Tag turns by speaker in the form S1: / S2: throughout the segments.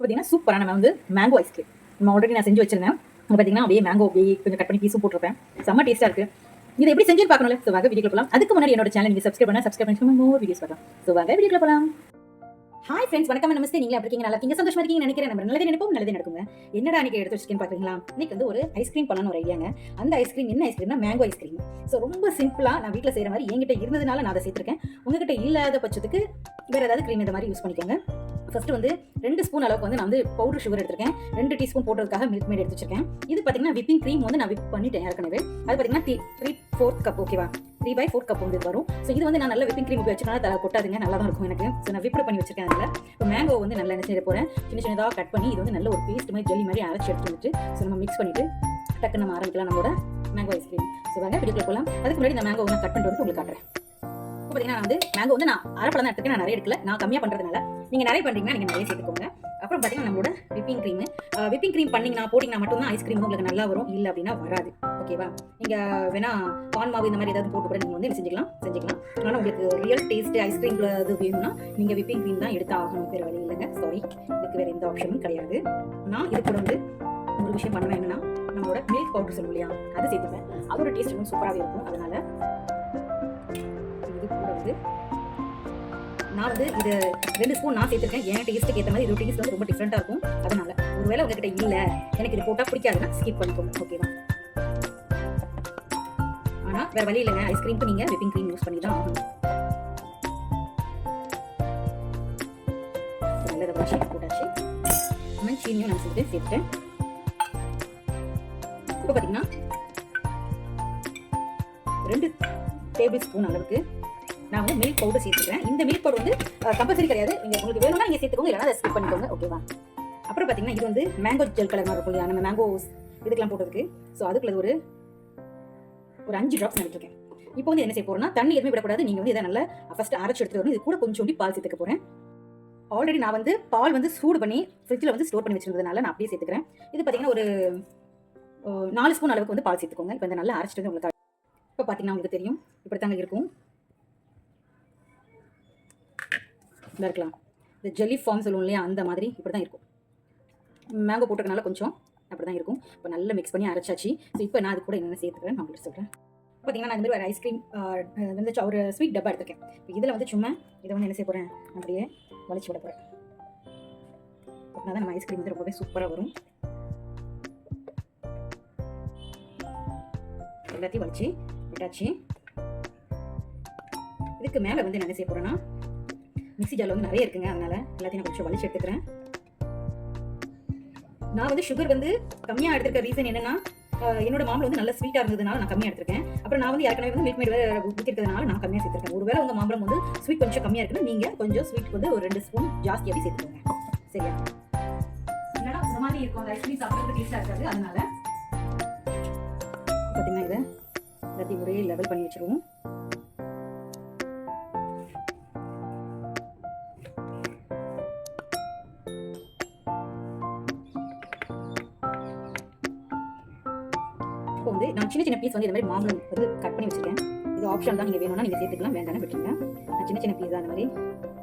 S1: பார்த்தீங்கன்னா சூப்பராக நம்ம வந்து மேங்கோ ஐஸ்கிரீம் நம்ம ஆல்ரெடி நான் செஞ்சு வச்சிருந்தேன். பார்த்தீங்கன்னா அப்படியே மேங்கோ அப்படியே கொஞ்சம் கட் பண்ணி பீஸும் போட்டிருப்பேன். செம்ம டேஸ்ட்டாக இருக்குது. இதை எப்படி செஞ்சு பார்க்கணும்ல. ஸோ வாங்க வீடியோக்குள்ள போகலாம். அதுக்கு முன்னாடி என்னோட சேனல் நீங்கள் சப்ஸ்கிரைப் பண்ணி மோர் வீடியோஸ் பார்க்கலாம். ஸோ வாங்க வீடியோக்குள்ள போகலாம். ஹாய் ஃப்ரெண்ட்ஸ், வணக்கம், நமஸ்தே. நீங்களே அப்படி இருக்கீங்க, நல்லா இருக்கீங்க, சந்தோஷமா இருக்கீங்கன்னு நினைக்கிறேன். நம்ம நல்லதே நினைப்போம், நல்லதே நடக்குங்க. என்னடா இன்னைக்கு எடுத்து வச்சிருக்கேன்னு பார்க்குறீங்களா? இன்னைக்கு வந்து ஒரு ஐஸ்கிரீம் பண்ணணும் ஒரு ஐடியாங்க. அந்த ஐஸ்கிரீம் என்ன ஐஸ்கிரீம்னா மேங்கோ ஐஸ்கிரீம். ஸோ ரொம்ப சிம்பிளாக நான் வீட்டில் செய்கிற மாதிரி என்கிட்ட இருந்ததுனால நான் அதை சேர்த்துருக்கேன். உங்ககிட்ட இல்லாத பட்சத்துக்கு வேறு ஏதாவது க்ரீம் இந்த மாதிரி யூஸ் பண்ணிக்கோங்க. ஃபர்ஸ்ட் வந்து 2 ஸ்பூன் அளவுக்கு வந்து நான் வந்து பவுடர் சுகர் எடுத்திருக்கேன். 2 டீஸ்பூன் போடுறதுக்காக மில்க் மேட் எடுத்து வச்சிருக்கேன். இது பார்த்தீங்கன்னா விப்பிங் க்ரீம் வந்து நான் விப் பண்ணிட்டேன் ஏற்கனவே. அது பார்த்தீங்கன்னா 3/4 கப், ஓகேவா? 3/4 கப் வந்து வரும். ஸோ இது வந்து நான் நல்ல விப்பிங் க்ரீம் வச்சுக்கணும், கொட்டாதுங்க, நல்லா தான் இருக்கும் எனக்கு. ஸோ நான் விப்டு பண்ணி வச்சிருக்கேன். அதில் இப்போ மேங்கோ வந்து நல்லா என்ன செய்ய போகிறேன், சின்ன சின்னதாக கட் பண்ணி இது வந்து நல்ல ஒரு பேஸ்ட் மாதிரி ஜெல்லி மாதிரி அரைச்சி எடுத்து வந்துட்டு ஸோ நம்ம மிக்ஸ் பண்ணிட்டு டக்கு நம்ம ஆரம்பிக்கலாம் நம்மளோட மேங்கோ ஐஸ்கிரீம். ஸோ வாங்க வீடியோக்குள்ள போகலாம். அதுக்கு முன்னாடி இந்த மேங்கோ நான் கட் பண்ணிட்டு வந்து உங்களுக்கு காட்டுறேன். பார்த்தீங்கன்னா வந்து மேங்கோ வந்து நான் அரைப்பழம் தான் எடுத்துக்கேன், நான் நிறைய எடுக்கல. நான் கம்மியாக பண்ணுறதுனால நீங்கள் நிறைய பண்ணுறீங்கன்னா நீங்கள் நிறைய சேர்த்துக்கோங்க. அப்புறம் பார்த்தீங்கன்னா நம்மளோட விப்பிங் க்ரீம் பண்ணிங்கன்னா போட்டிங்கன்னா மட்டும்தான் ஐஸ்கிரீம் வந்து உங்களுக்கு நல்லா வரும், இல்லை அப்படின்னா வராது, ஓகேவா? நீங்கள் வேணா பான் மாவு இந்த மாதிரி ஏதாவது போட்டு கூட நீங்கள் வந்து செஞ்சுக்கலாம். ஆனால் உங்களுக்கு ரியல் டேஸ்ட் ஐஸ்கிரீம் இது வேணும்னா நீங்கள் விப்பிங் க்ரீம் தான் எடுத்து ஆகணும், வேறு வழி இல்லைங்க. சாரி, இதுக்கு வேறு எந்த ஆப்ஷனும் கிடையாது. நான் இது கூட வந்து ஒரு விஷயம் பண்ணுவேன், என்னன்னா நம்மளோட மில்க் பவுடர் சொல்லுவோம் இல்லையா, அதை சேர்த்துப்பேன். அதோட டேஸ்ட் வந்து சூப்பராகவே இருக்கும். அதனால இது கூட வந்து நான் வந்து இது 2 ஸ்பூன் நான் சேர்த்துருக்கேன். என் டேஸ்ட்டுக்கு ஏற்ற மாதிரி இது டேஸ்ட் வந்து ரொம்ப டிஃப்ரெண்ட்டாக இருக்கும். அதனால ஒருவேளை உங்ககிட்ட இல்லை, எனக்கு இது போட்டால் பிடிக்காதுன்னா ஸ்கிப் பண்ணிக்கோங்க, ஓகேவா? ஆனால் வேறு வழி இல்லைங்க, ஐஸ்கிரீமுக்கு நீங்கள் விப்பிங் க்ரீம் யூஸ் பண்ணி தான் ஆகணும். நல்லதை வச்சு போட்டாச்சு. நம்ம சீனியும் நான் சேர்த்துட்டேன். இப்போ பார்த்தீங்கன்னா 2 டேபிள் ஸ்பூன் அளவுக்கு நான் வந்து மில்க் பவுடர் சேர்த்துக்கிறேன். இந்த மில்க் பவுடர் வந்து கம்பல்சரி கிடையாது, நீங்கள் உங்களுக்கு வேணும்னா நீங்கள் சேர்த்துக்கோங்க, இல்லைனா அதை ஸ்கிப் பண்ணிக்கோங்க, ஓகேவா? அப்புறம் பார்த்தீங்கன்னா இது வந்து மேங்கோ ஜெல் கலர் மாதிரி இருக்கும் இல்லையா, நம்ம மேங்கோஸ் இதுக்கெல்லாம் போட்டதுக்கு. ஸோ அதுக்குள்ள ஒரு 5 ட்ராப்ஸ் எடுத்துருக்கேன். இப்போ வந்து என்ன செய்ய போகிறேன்னா, தண்ணி எதுவுமே விடக்கூடாது. நீங்கள் வந்து இதை நல்லா ஃபஸ்ட்டு அரைச்சி எடுத்துகிட்டு வரணும். இது கூட கொஞ்சோண்டி பால் சேர்த்துக்க போகிறேன். ஆல்ரெடி நான் வந்து பால் வந்து சூடு பண்ணி ஃப்ரிட்ஜில் வந்து ஸ்டோர் பண்ணி வச்சிருந்ததுனால நான் அப்படியே சேர்த்துக்கிறேன். இது பார்த்தீங்கன்னா ஒரு 4 ஸ்பூன் அளவுக்கு வந்து பால் சேர்த்துக்கோங்க. இப்போ இந்த நல்லா அரைச்சிட்டு வந்து உங்களுக்கு இப்போ பார்த்தீங்கன்னா உங்களுக்கு தெரியும், இப்படி தாங்க இருக்கும். இதாக இருக்கலாம், இந்த ஜெல்லி ஃபார்ம் சொல்லுவோம் இல்லையா, அந்த மாதிரி இப்படி தான் இருக்கும். மேங்கோ போட்டுறதுனால கொஞ்சம் அப்படி தான் இருக்கும். இப்போ நல்லா மிக்ஸ் பண்ணி அரைச்சாச்சு. ஸோ இப்போ நான் அது கூட என்னென்ன சேர்த்துக்கிறேன் நான் உங்களுக்கு சொல்கிறேன். பார்த்தீங்கன்னா நான் இந்த மாதிரி ஒரு ஐஸ்கிரீம் வந்து ஒரு ஸ்வீட் டப்பா எடுத்துருக்கேன். இப்போ இதில் வந்து சும்மா இதை வந்து என்ன செய்ய போகிறேன், அப்படியே வலிச்சு விட போகிறேன். அப்படின்னா தான் நம்ம ஐஸ்கிரீம் வந்து ரொம்பவே சூப்பராக வரும். எல்லாத்தையும் வலிச்சு விட்டாச்சு. இதுக்கு மேலே வந்து என்ன செய்ய போகிறேன்னா, மிக்ஸி ஜாரில் வந்து நிறைய இருக்குங்க, அதனால எல்லாத்தையும் நான் கொஞ்சம் வலிச்சு எடுத்துக்கிறேன். நான் வந்து சுகர் வந்து கம்மியாக எடுத்துருக்க ரீசன் என்னன்னா, என்னோட மாம்பழம் வந்து நல்ல ஸ்வீட்டாக இருந்ததுனால நான் கம்மியாக எடுத்துருக்கேன். அப்புறம் நான் வந்து ஏற்கனவே வந்து மில்க் மேட் ஊற்றிருக்கிறதுனால நான் கம்மியாக சேர்த்துருக்கேன். ஒருவேளை உங்கள் மாம்பழம் வந்து ஸ்வீட் கொஞ்சம் கம்மியாக இருக்குன்னா நீங்கள் கொஞ்சம் ஸ்வீட் வந்து ஒரு 2 ஸ்பூன் ஜாஸ்தியாகவே சேர்த்துக்கோங்க, சரியா? என்னடா இந்த மாதிரி இருக்கும், அந்த ஐஸ்கிரீம் சாப்பிட்றது டேஸ்ட்டாக இருக்காது. அதனால பார்த்தீங்கன்னா இதை எல்லாத்தையும் ஒரே லெவல் பண்ணி வச்சுருவோம். இப்போ வந்து நான் சின்ன பீஸ் வந்து இந்த மாதிரி மாம்பழம் வந்து கட் பண்ணி வச்சிருக்கேன். இது ஆப்ஷன் தான், நீங்கள் வேணும்னா நீங்கள் சேர்த்துக்கலாம், வேண்டாம்னு விட்டுருங்க. நான் சின்ன பீஸ் தான் அந்த மாதிரி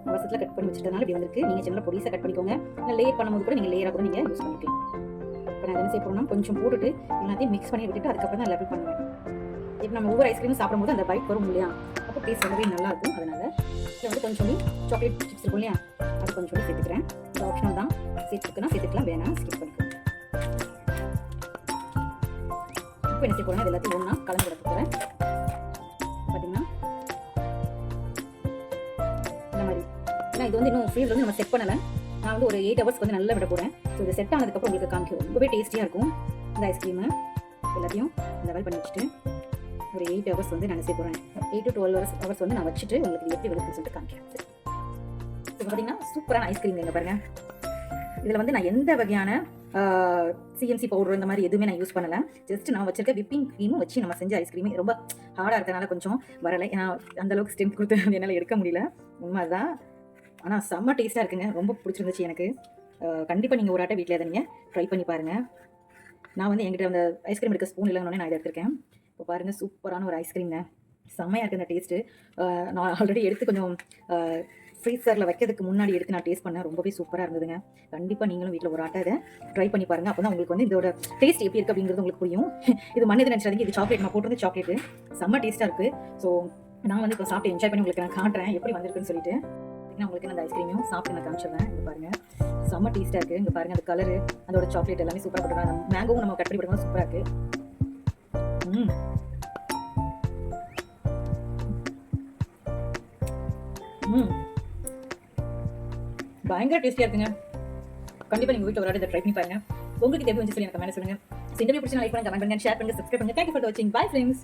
S1: அவசரத்தில் கட் பண்ணி வச்சுட்டதுனால இப்படி வந்திருக்கு. நீங்கள் சின்ன பொடிசாக கட் பண்ணிக்கோங்க. இல்லை லேயர் பண்ணும்போது கூட நீங்கள் லேயராக கூட நீங்கள் யூஸ் பண்ணிக்கலாம். இப்போ நான் என்ன செய்ய போகிறோம்னா, கொஞ்சம் போட்டுட்டு எல்லாத்தையும் மிக்ஸ் பண்ணி விட்டுட்டு அதுக்கப்புறம் தான் லெவல் பண்ணுவேன். இப்போ நம்ம ஒவ்வொரு ஐஸ்கிரீமும் சாப்பிடும்போது அந்த பைட் வரும் இல்லையா, அப்போ டேஸ்ட் ரொம்பவே நல்லாயிருக்கும். அதனால் இதில் வந்து கொஞ்சம் சாக்லேட் சிப்ஸ் இருக்கும் இல்லையா, அது கொஞ்சம் சேர்த்துக்கிறேன். இது ஆப்ஷனல் தான், சேர்த்துக்கலாம், வேணாம் ஸ்கிப் பண்ணிக்கோங்க. இப்போ என்ன செய்ய போகிறேன், இது எல்லாத்தையும் ஒன்றா கலந்து விட போகிறேன். பார்த்தீங்கன்னா இந்த மாதிரி, ஏன்னா இது வந்து இன்னும் ஃப்ரீஸில் வந்து நம்ம செட் பண்ணலை. நான் வந்து ஒரு 8 ஹவர்ஸ் வந்து நல்லா விட போகிறேன். ஸோ இது செட் ஆனதுக்கப்புறம் உங்களுக்கு காமிக்கும். ரொம்பவே டேஸ்டியாக இருக்கும் இந்த ஐஸ்கிரீமு. எல்லாத்தையும் லெவல் பண்ணி வச்சுட்டு ஒரு 8 ஹவர்ஸ் வந்து நான் செய்ய போகிறேன். 8 to 12 ஹவர்ஸ் வந்து நான் வச்சுட்டு உங்களுக்கு எப்படி வருதுன்னு சொல்லிட்டு காமிக்கிறேன். இப்போ பார்த்தீங்கன்னா சூப்பரான ஐஸ்கிரீம் எங்கே பாருங்கள். இதில் வந்து நான் எந்த வகையான சிஎம்சி பவுடர் இந்த மாதிரி எதுவுமே நான் யூஸ் பண்ணலை. ஜஸ்ட் நான் வச்சிருக்க விப்பிங் க்ரீமும் வச்சு நம்ம செஞ்ச ஐஸ்கிரீமே ரொம்ப ஹார்டாக இருக்கிறனால கொஞ்சம் வரலை. ஏன்னா அந்தளவுக்கு ஸ்ட்ரென்த் கொடுத்து என்னால் எடுக்க முடியல, உண்மை தான். ஆனால் செம்ம டேஸ்ட்டாக இருக்குங்க, ரொம்ப பிடிச்சிருந்துச்சு எனக்கு. கண்டிப்பாக நீங்கள் ஒரு ஆட்டை வீட்டில் அதை நீங்கள் ட்ரை பண்ணி பாருங்கள். நான் வந்து என்கிட்ட அந்த ஐஸ்கிரீம் எடுக்க ஸ்பூன் இல்லைன்னு நான் இதை எடுத்திருக்கேன். இப்போ பாருங்கள், சூப்பரான ஒரு ஐஸ்கிரீம்ங்க, செம்மையாக இருக்குது இந்த டேஸ்ட்டு. நான் ஆல்ரெடி எடுத்து கொஞ்சம் ஃப்ரீசரில் வைக்கிறதுக்கு முன்னாடி எடுத்து நான் டேஸ்ட் பண்ணேன். ரொம்பவே சூப்பராக இருந்ததுங்க. கண்டிப்பாக நீங்களும் வீட்டில் ஒரு ஆட்டை இதை ட்ரை பண்ணி பாருங்கள். அப்போ தான் உங்களுக்கு வந்து இதோட டேஸ்ட் எப்படி இருக்குது அப்படிங்கிறது உங்களுக்கு புரியும். இது மண்ணு நினச்சாதீங்க, இது சாக்லேட். நான் போட்டிருந்த சாக்லேட்டு செம்ம டேஸ்ட்டாக இருக்குது. ஸோ நான் வந்து இப்போ சாப்பிட்டு என்ஜாய் பண்ணி உங்களுக்கு நான் காட்டுறேன் எப்படி வந்திருக்குன்னு சொல்லிட்டு. உங்களுக்கு நான் அந்த ஐஸ்கிரீமையும் சாப்பிட்டு நான் காமிச்சிடுறேன். இங்கே பாருங்கள், செம்ம டேஸ்ட்டாக இருக்குது. இங்கே பாருங்கள், அந்த கலரு, அதோட சாக்லேட் எல்லாமே சூப்பராக போட்டுருக்காங்க. மேங்கோவும் நம்ம கட் பண்ணி போட்டுருக்கோம், சூப்பராக இருக்குது. பயங்கர டேஸ்டியா இருக்குங்க. கண்டிப்பா நீங்க வீட்டுல ஒரு இதை ட்ரை பண்ணி பாருங்க. உங்களுக்கு எப்படி வந்து சொல்லி எனக்கு கமெண்ட் சொல்லுங்க. இந்த வீடியோ பிடிச்சா லைக் பண்ணுங்க, கமெண்ட் பண்ணுங்க, ஷேர் பண்ணுங்க, சப்ஸ்கிரைப் பண்ணுங்க. Thank you for watching. Bye friends.